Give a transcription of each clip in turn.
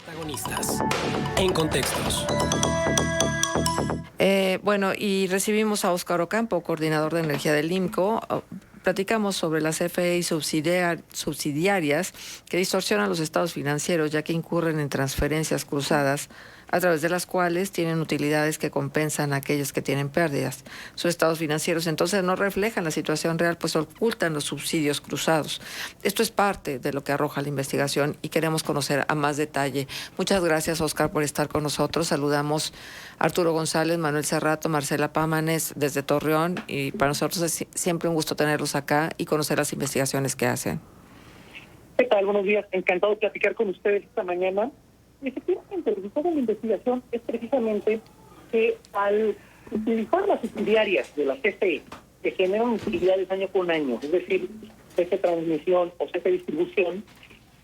Protagonistas en contextos. Bueno, y recibimos a Óscar Ocampo, coordinador de energía del IMCO. Platicamos sobre las CFE y subsidiarias que distorsionan los estados financieros, ya que incurren en transferencias cruzadas, a través de las cuales tienen utilidades que compensan a aquellos que tienen pérdidas. Sus estados financieros entonces no reflejan la situación real, pues ocultan los subsidios cruzados. Esto es parte de lo que arroja la investigación y queremos conocer a más detalle. Muchas gracias, Óscar, por estar con nosotros. Saludamos a Arturo González, Manuel Cerrato, Marcela Pámanes desde Torreón, y para nosotros es siempre un gusto tenerlos acá y conocer las investigaciones que hacen. ¿Qué tal? Buenos días. Encantado de platicar con ustedes esta mañana. Efectivamente, el resultado de la investigación es precisamente que al utilizar las subsidiarias de la CFE, que generan utilidades año con año, es decir, CFE Transmisión o CFE Distribución,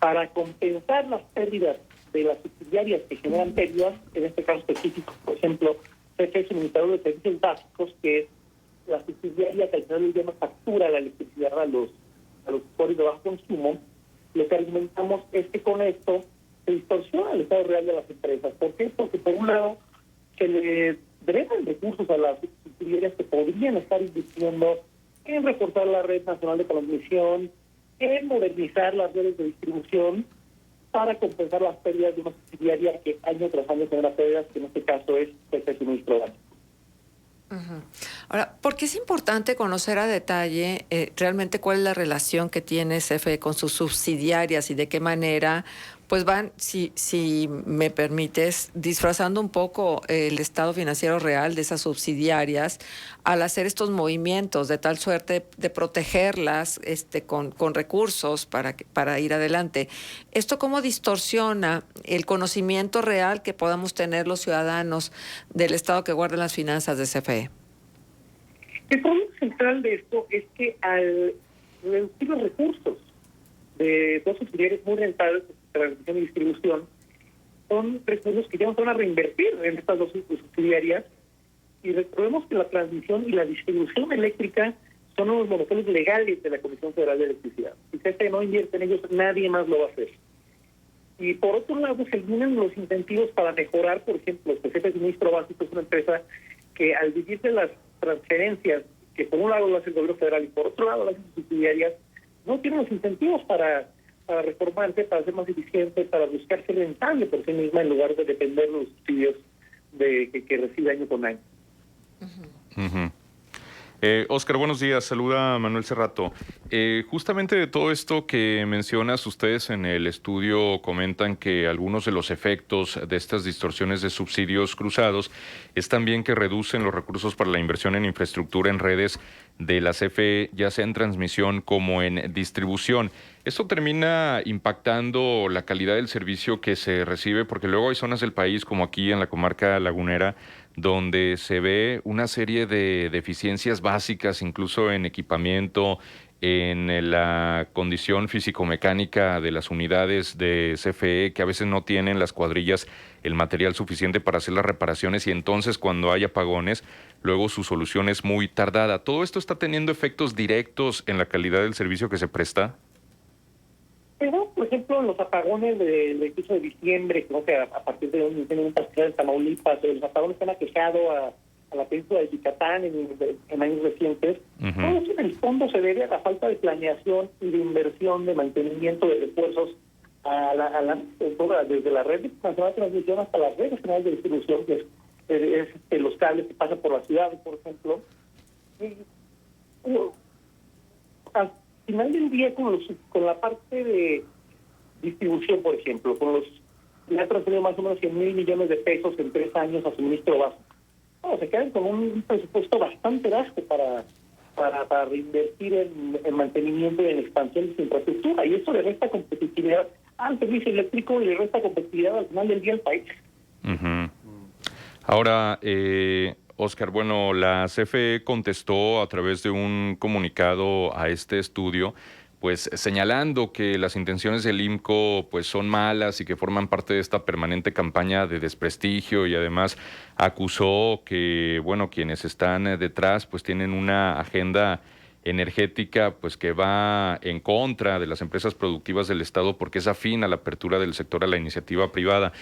para compensar las pérdidas de las subsidiarias que generan pérdidas, en este caso específico, por ejemplo, CFE Suministrador de Servicios Básicos, que es la subsidiaria que al final del día nos factura la electricidad a los usuarios de bajo consumo. Lo que argumentamos es que con esto se distorsiona el estado real de las empresas. ¿Por qué? Porque por un lado se le drenan recursos a las subsidiarias que podrían estar invirtiendo en reforzar la red nacional de transmisión, en modernizar las redes de distribución para compensar las pérdidas de una subsidiaria que año tras año genera pérdidas, que en este caso es el suministro básico. Ahora, ¿por qué es importante conocer a detalle realmente cuál es la relación que tiene CFE con sus subsidiarias y de qué manera pues van, si me permites, disfrazando un poco el estado financiero real de esas subsidiarias al hacer estos movimientos de tal suerte de protegerlas con recursos para ir adelante? ¿Esto cómo distorsiona el conocimiento real que podamos tener los ciudadanos del estado que guardan las finanzas de CFE? El problema central de esto es que al reducir los recursos de dos subsidiarias muy rentables, transmisión y distribución, son recursos que ya no se van a reinvertir en estas dos subsidiarias, y recordemos que la transmisión y la distribución eléctrica son los monopolios legales de la Comisión Federal de Electricidad. Si CFE no invierte en ellos, nadie más lo va a hacer. Y por otro lado, se eliminan los incentivos para mejorar, por ejemplo, CFE Suministro Básico es una empresa que al vivir de las transferencias, que por un lado lo hace el gobierno federal y por otro lado las subsidiarias, no tienen los incentivos para reformarse, para ser más eficiente, para buscar ser rentable por sí misma en lugar de depender de los subsidios que recibe año con año. Óscar, buenos días. Saluda a Manuel Cerrato. Justamente de todo esto que mencionas, ustedes en el estudio comentan que algunos de los efectos de estas distorsiones de subsidios cruzados es también que reducen los recursos para la inversión en infraestructura en redes de la CFE, ya sea en transmisión como en distribución. Esto termina impactando la calidad del servicio que se recibe, porque luego hay zonas del país, como aquí en la comarca lagunera, donde se ve una serie de deficiencias básicas, incluso en equipamiento, en la condición físico-mecánica de las unidades de CFE, que a veces no tienen las cuadrillas el material suficiente para hacer las reparaciones, y entonces cuando hay apagones, luego su solución es muy tardada. ¿Todo esto está teniendo efectos directos en la calidad del servicio que se presta? Pero, por ejemplo, los apagones del 28 de diciembre, creo que a partir de un incendio particular en Tamaulipas, los apagones que han aquejado a la península de Yucatán en años recientes, todo eso en el fondo se debe a la falta de planeación y de inversión, de mantenimiento de refuerzos desde la red nacional de transmisión hasta las redes nacionales de distribución, que es los cables que pasan por la ciudad, por ejemplo. Al final del día, con la parte de distribución, por ejemplo, le ha transferido más o menos 100,000 millones de pesos en 3 años a suministro básico. Bueno, se quedan con un presupuesto bastante bajo para reinvertir en mantenimiento y en expansión de su infraestructura, y eso le resta competitividad al servicio eléctrico y le resta competitividad al final del día al país. Ahora, Óscar, bueno, la CFE contestó a través de un comunicado a este estudio, pues señalando que las intenciones del IMCO pues son malas y que forman parte de esta permanente campaña de desprestigio, y además acusó que, bueno, quienes están detrás pues tienen una agenda energética, pues que va en contra de las empresas productivas del Estado porque es afín a la apertura del sector a la iniciativa privada.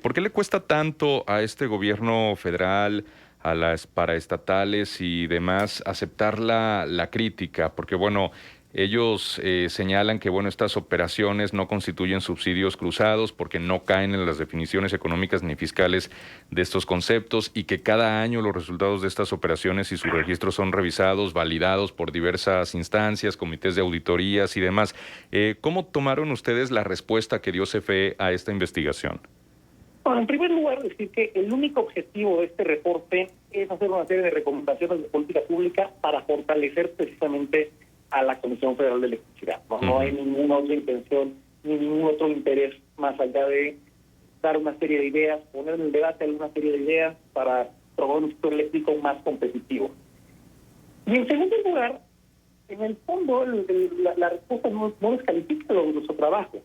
¿Por qué le cuesta tanto a este gobierno federal, a las paraestatales y demás aceptar la crítica? Porque bueno, ellos señalan que bueno, estas operaciones no constituyen subsidios cruzados porque no caen en las definiciones económicas ni fiscales de estos conceptos y que cada año los resultados de estas operaciones y sus registros son revisados, validados por diversas instancias, comités de auditorías y demás. ¿Cómo tomaron ustedes la respuesta que dio CFE a esta investigación? Bueno, en primer lugar, decir que el único objetivo de este reporte es hacer una serie de recomendaciones de política pública para fortalecer precisamente a la Comisión Federal de Electricidad. No hay ninguna otra intención ni ningún otro interés más allá de dar una serie de ideas, poner en el debate alguna serie de ideas para promover un sector eléctrico más competitivo. Y en segundo lugar, en el fondo, la respuesta no descalifica nuestro trabajo.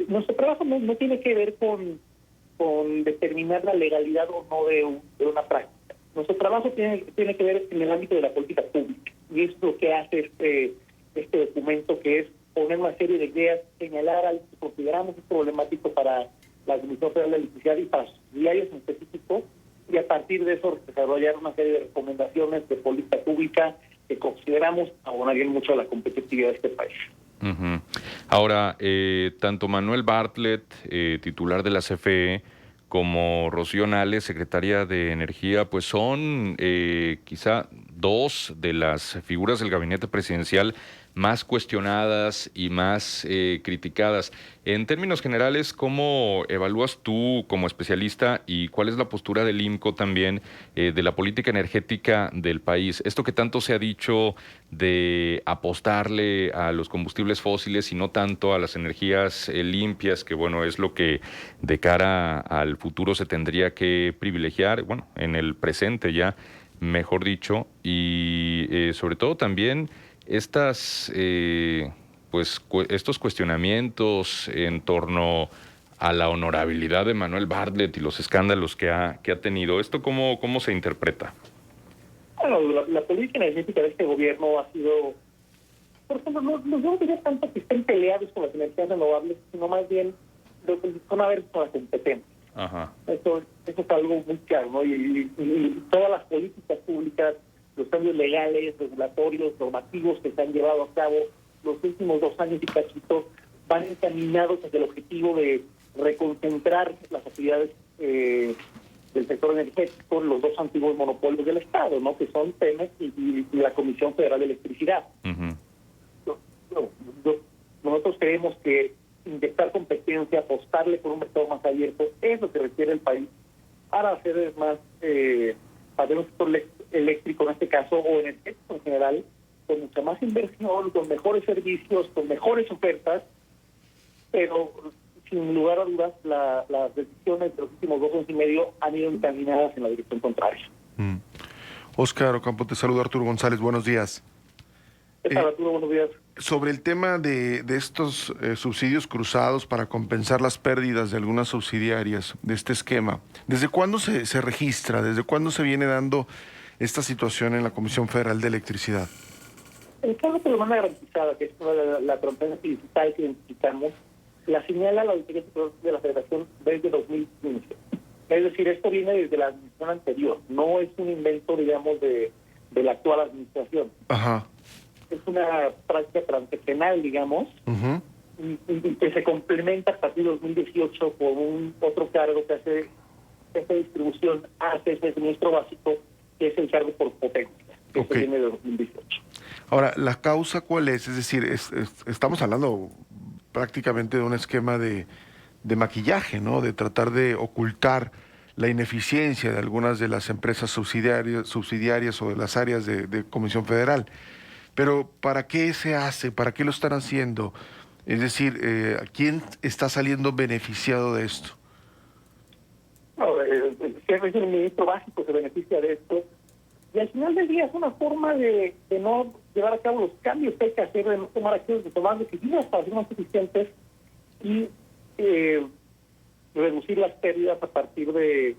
Nuestro trabajo no tiene que ver con determinar la legalidad o no de una práctica. Nuestro trabajo tiene que ver en el ámbito de la política pública. Y es lo que hace este documento, que es poner una serie de ideas, señalar algo que consideramos problemático para la Comisión Federal de Electricidad y para sus diarios en específico, y a partir de eso desarrollar una serie de recomendaciones de política pública que consideramos abonarían mucho a la competitividad de este país. Ahora, tanto Manuel Bartlett, titular de la CFE, como Rocío Nale, secretaria de Energía, pues son quizá dos de las figuras del gabinete presidencial más cuestionadas y más criticadas. En términos generales, ¿cómo evalúas tú como especialista y cuál es la postura del IMCO también de la política energética del país? Esto que tanto se ha dicho de apostarle a los combustibles fósiles y no tanto a las energías limpias, que bueno, es lo que de cara al futuro se tendría que privilegiar, bueno, en el presente ya, mejor dicho, y sobre todo también estos cuestionamientos en torno a la honorabilidad de Manuel Bartlett y los escándalos que ha tenido. ¿Esto cómo se interpreta? Bueno, la política energética de este gobierno ha sido, por ejemplo, no diría tanto que estén peleados con las energías renovables, sino más bien son a ver con la competencia. Ajá. Eso es algo muy claro, ¿no? Y todas las políticas públicas, los cambios legales, regulatorios, normativos que se han llevado a cabo los últimos 2 años y cachito van encaminados hacia el objetivo de reconcentrar las actividades del sector energético, los 2 antiguos monopolios del Estado, ¿no? Que son Pemex y la Comisión Federal de Electricidad. Nosotros creemos que inyectar competencia, apostarle por un mercado más abierto, es lo que requiere el país para hacer más, para tener un sector eléctrico en este caso, o energético en general, con mucha más inversión, con mejores servicios, con mejores ofertas, pero sin lugar a dudas las decisiones de los últimos 2 años y medio han ido encaminadas en la dirección contraria. Óscar Ocampo, te saluda Arturo González, buenos días. ¿Qué tal, Arturo? Buenos días. Sobre el tema de estos subsidios cruzados para compensar las pérdidas de algunas subsidiarias de este esquema, ¿desde cuándo se registra? ¿Desde cuándo se viene dando esta situación en la Comisión Federal de Electricidad? El caso de demanda garantizada, que es la transparencia digital que identificamos, la señala la Auditoría Superior de la Federación desde 2015. Es decir, esto viene desde la administración anterior, no es un invento, digamos, de la actual administración. Ajá. Es una práctica transaccional, digamos, y que se complementa a partir de 2018 con otro cargo que hace esta distribución, hace ese suministro básico, que es el cargo por potencia, que se viene de 2018. Ahora, ¿la causa cuál es? Es decir, estamos hablando prácticamente de un esquema de maquillaje, ¿no? De tratar de ocultar la ineficiencia de algunas de las empresas subsidiarias o de las áreas de Comisión Federal. Pero ¿para qué se hace? ¿Para qué lo están haciendo? Es decir, ¿quién está saliendo beneficiado de esto? No, el ministro básico se beneficia de esto. Y al final del día es una forma de no llevar a cabo los cambios que hay que hacer, de no tomar acciones, de tomar decisiones para ser más eficientes y reducir las pérdidas a partir de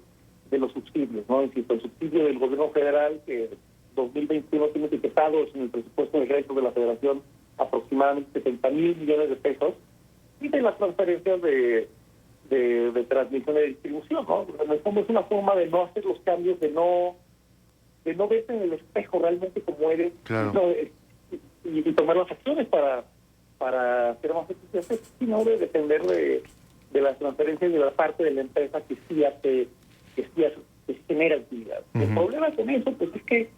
los subsidios, ¿no? Es decir, el subsidio del gobierno federal, que 2021 tiene etiquetados en el presupuesto de ingresos de la Federación aproximadamente 70,000 millones de pesos, y de las transferencias de transmisión y distribución, ¿no? En el fondo es una forma de no hacer los cambios, de no verse en el espejo realmente como eres, Claro. y tomar las acciones para ser más eficientes, sino de depender de las transferencias de la parte de la empresa que sí hace, que sí genera actividad. El problema con eso pues es que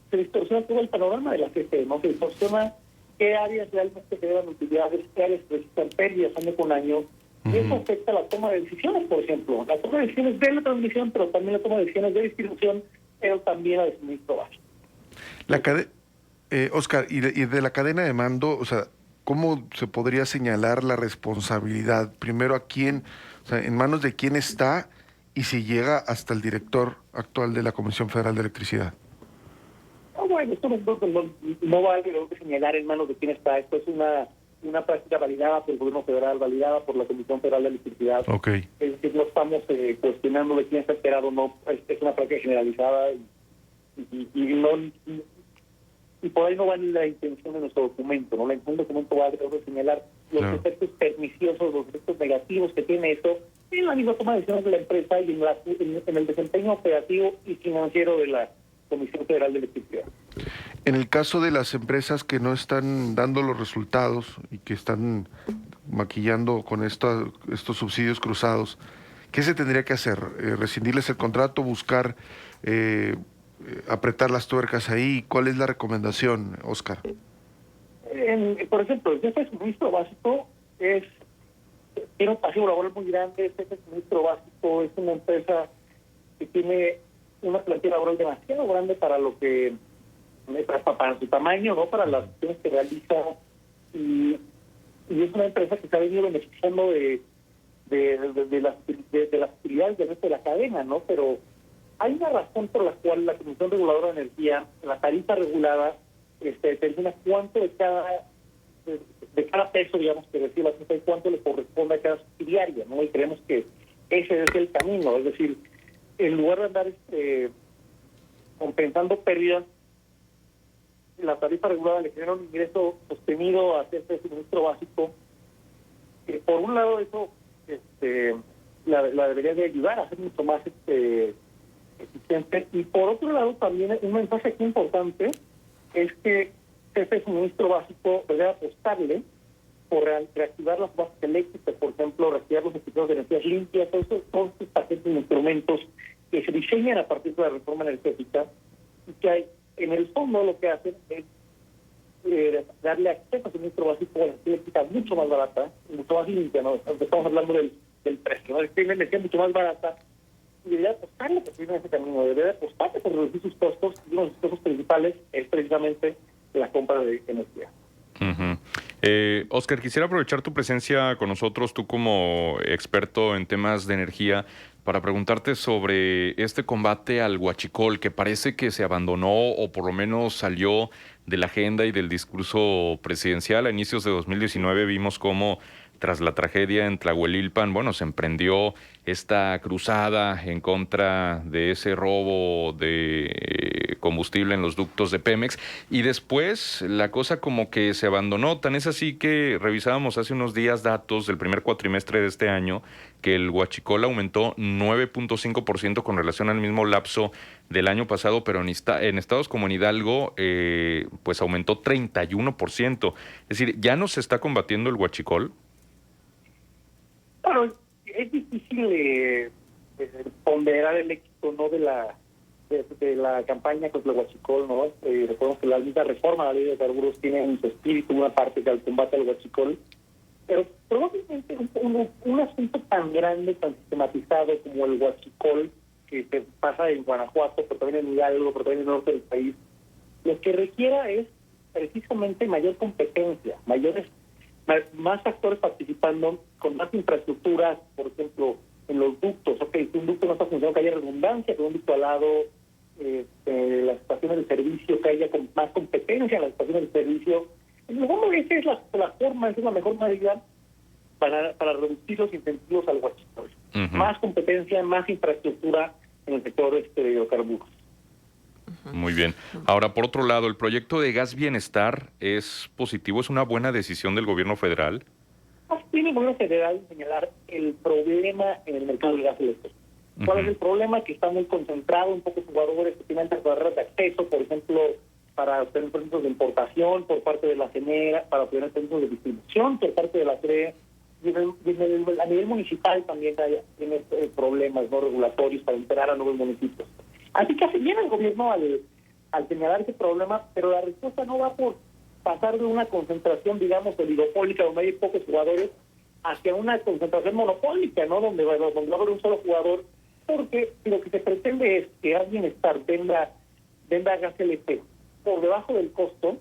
se distorsiona todo el panorama de la CFE, ¿no? Se distorsiona qué áreas realmente generan utilidades, qué áreas presentan pérdidas año con año, y eso afecta la toma de decisiones, por ejemplo, la toma de decisiones de la transmisión, pero también la toma de decisiones de distribución, pero también la de suministro básico. Oscar, y de la cadena de mando, o sea, ¿cómo se podría señalar la responsabilidad? Primero, ¿a quién, o sea, en manos de quién está y si llega hasta el director actual de la Comisión Federal de Electricidad? Bueno, esto no vale señalar en manos de quién está. Esto es una práctica validada por el gobierno federal, validada por la Comisión Federal de Electricidad. Okay. Es decir, no estamos cuestionando de quién está enterado o no. Es una práctica generalizada y por ahí no va ni la intención de nuestro documento, ¿no? El documento va a señalar los efectos perniciosos, los efectos negativos que tiene esto en la misma toma de decisiones de la empresa y en el desempeño operativo y financiero de la Comisión Federal de Electricidad. En el caso de las empresas que no están dando los resultados y que están maquillando con estos subsidios cruzados, ¿qué se tendría que hacer? ¿Rescindirles el contrato? ¿Buscar apretar las tuercas ahí? ¿Cuál es la recomendación, Oscar? Por ejemplo, el jefe de suministro básico tiene un pasivo laboral muy grande. El jefe de suministro básico es una empresa que tiene una plantilla laboral demasiado grande para lo que para su tamaño, no para las acciones que realiza, y es una empresa que se ha venido beneficiando de las utilidades del resto de la cadena, ¿no? Pero hay una razón por la cual la Comisión Reguladora de Energía, la tarifa regulada, determina cuánto de cada peso, digamos, que recibe la empresa y cuánto le corresponde a cada subsidiaria, ¿no? Y creemos que ese es el camino, es decir, en lugar de andar compensando pérdidas, la tarifa regulada le genera un ingreso sostenido a este suministro básico. Por un lado, eso la debería de ayudar a ser mucho más eficiente, y por otro lado también un mensaje aquí importante es que este suministro básico debe apostarle por reactivar las bases eléctricas, por ejemplo, reactivar los equipos de energías limpias, todos estos paquetes de instrumentos que se diseñan a partir de la reforma energética, y que hay, en el fondo lo que hacen es darle acceso a suministro básico a la energía eléctrica mucho más barata, mucho más limpia, ¿no? Estamos hablando del precio, ¿no? Es que hay una energía mucho más barata, y debería apostarle por seguir en ese camino, debería apostarle por reducir sus costos, y uno de sus costos principales es precisamente la compra de energía. Oscar, quisiera aprovechar tu presencia con nosotros, tú como experto en temas de energía, para preguntarte sobre este combate al huachicol, que parece que se abandonó o por lo menos salió de la agenda y del discurso presidencial. A inicios de 2019 vimos cómo, tras la tragedia en Tlahuelilpan, se emprendió esta cruzada en contra de ese robo de combustible en los ductos de Pemex, y después la cosa como que se abandonó. Tan es así que revisábamos hace unos días datos del primer cuatrimestre de este año, que el huachicol aumentó 9.5% con relación al mismo lapso del año pasado, pero en estados como en Hidalgo, pues aumentó 31%. Es decir, ¿ya no se está combatiendo el huachicol? Claro, es difícil ponderar el éxito, ¿no?, de la campaña contra el huachicol, ¿no? Recordemos que la misma reforma de la ley de hidrocarburos tiene en su espíritu una parte que al combate al huachicol, pero probablemente un asunto tan grande, tan sistematizado como el huachicol, que se pasa en Guanajuato, pero también en Hidalgo, pero también en el norte del país, lo que requiera es precisamente mayor competencia, más actores participando, con más infraestructuras, por ejemplo, en los ductos. Si un ducto no está funcionando, que haya redundancia, que un ducto al lado, las estaciones de servicio, que haya más competencia en las estaciones de servicio. En el fondo, esa es la forma, esa es la mejor medida para reducir los incentivos al huachicol. Más competencia, más infraestructura en el sector de hidrocarburos. Muy bien. Ahora, por otro lado, ¿el proyecto de Gas Bienestar es positivo? ¿Es una buena decisión del gobierno federal? Tiene el gobierno federal señalar el problema en el mercado del gas eléctrico. ¿Cuál es el problema? Que está muy concentrado en pocos jugadores que tienen altas barreras de acceso, por ejemplo, para obtener permisos de importación por parte de la CENERA, para obtener permisos de distribución por parte de la CRE. A nivel municipal también tiene problemas no regulatorios para integrar a nuevos municipios. Así que hace bien el gobierno al señalar ese problema, pero la respuesta no va por pasar de una concentración, digamos, oligopólica, donde hay pocos jugadores, hacia una concentración monopólica, ¿no? Donde va a haber un solo jugador, porque lo que se pretende es que Gas Bienestar venda gas LP por debajo del costo.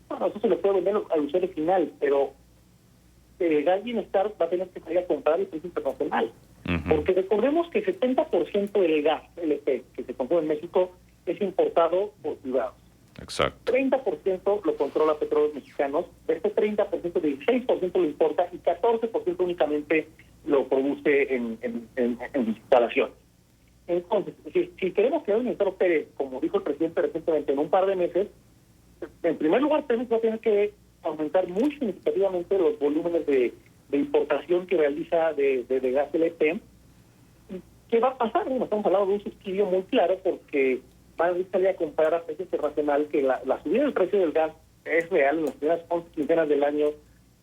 Bueno, eso se le puede vender al usuario final, pero Gas Bienestar va a tener que salir a comprar el precio internacional. Porque recordemos que 70% del gas LP que se consume en México es importado por privados. Exacto. 30% lo controla Petróleos Mexicanos, de este 30%, 16% lo importa y 14% únicamente lo produce en instalaciones. Entonces, si queremos que el ministro opere, como dijo el presidente recientemente, en un par de meses, en primer lugar, Pemex va a tener que aumentar muy significativamente los volúmenes de importación que realiza de gas LP. ¿Qué va a pasar? Bueno, estamos hablando de un subsidio muy claro porque van a salir a comprar a precio internacional que la subida del precio del gas es real. En las primeras 11 quincenas del año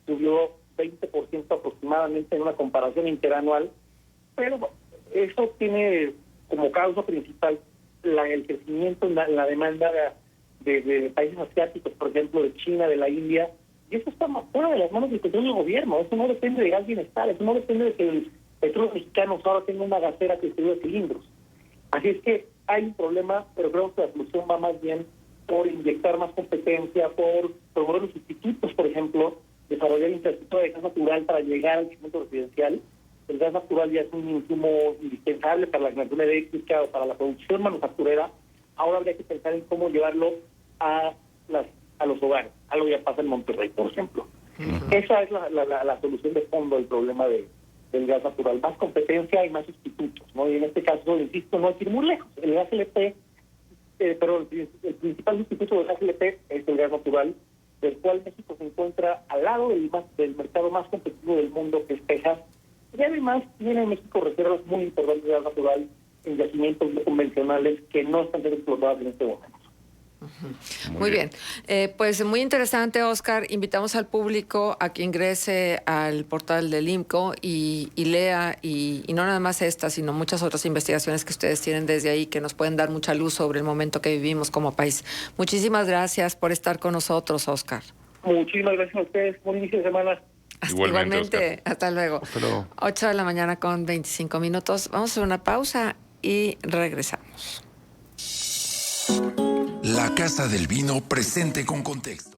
subió 20% aproximadamente en una comparación interanual, pero eso tiene como causa principal el crecimiento en la demanda de países asiáticos, por ejemplo, de China, de la India, y eso está fuera de las manos del control del gobierno. Eso no depende de Gas Bienestar, eso no depende de que el Petróleos Mexicanos ahora tenga una gasera que distribuye cilindros. Así es que hay un problema, pero creo que la solución va más bien por inyectar más competencia, por promover los institutos, por ejemplo, desarrollar infraestructura de gas natural para llegar al segmento residencial. El gas natural ya es un insumo indispensable para la generación eléctrica o para la producción manufacturera. Ahora habría que pensar en cómo llevarlo a los hogares. Algo ya pasa en Monterrey, por ejemplo. Esa es la solución de fondo del problema del gas natural. Más competencia y más sustitutos, ¿no? Y en este caso, insisto, no hay que ir muy lejos. El gas LP, pero el principal sustituto del gas LP es el gas natural, del cual México se encuentra al lado del mercado más competitivo del mundo, que es Texas. Y además tiene en México reservas muy importantes de gas natural en yacimientos no convencionales que no están siendo explotadas en este momento. Muy bien. Pues muy interesante, Oscar. Invitamos al público a que ingrese al portal del IMCO y lea, y no nada más esta, sino muchas otras investigaciones que ustedes tienen desde ahí que nos pueden dar mucha luz sobre el momento que vivimos como país. Muchísimas gracias por estar con nosotros, Oscar. Muchísimas gracias a ustedes. Buen inicio de semana. Igualmente. Hasta luego. Hasta luego. 8 de la mañana con 25 minutos. Vamos a hacer una pausa y regresamos. La Casa del Vino presente con contexto.